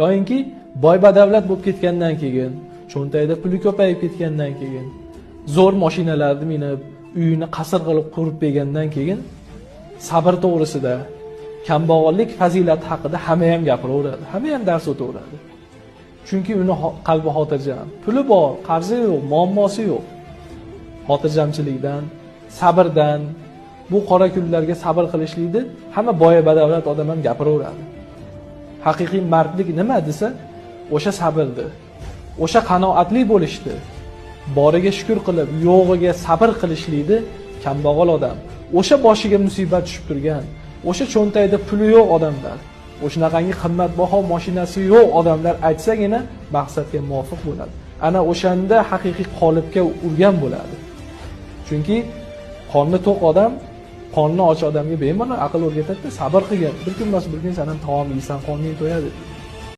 yoyinki boy badavlat bo'lib ketgandan keyin, cho'ntagida puli ko'payib ketgandan keyin, zo'r mashinalarni minib, uyini qasr qilib qurib bergandan keyin sabr to'g'risida, kambag'allik fazilati haqida hamma ham gapiraveradi, hamma ham dars o'taveradi. Chunki uni qalbi xotirjam, puli bor, qarzi yo'q, muammosi yo'q. Xotirjamchilikdan, sabrdan, bu qora kunlarga sabr qilishlikni hamma boy badavlat odam ham gapiraveradi. Haqiqiy mardlik nima desa, o'sha sabrdir. O'sha qanoatli bo'lishdi. Boriga shukr qilib, yo'g'iga sabr qilishlikni kambag'al odam, o'sha boshiga musibat tushib turgan, o'sha cho'ntagida puli yo'q odamlar, o'shanaqangi qimmatbaho mashinasi yo'q odamlar aytsagina maqsadga muvofiq bo'ladi. Ana o'shanda haqiqiy qolipga urgan bo'ladi. Chunki qorni to'q odam qorni och odamga bemalol aql o'rgatadi, sabr qilgan. Bir kun emas bir kun sen ham taom yeysan, qorning to'yadi.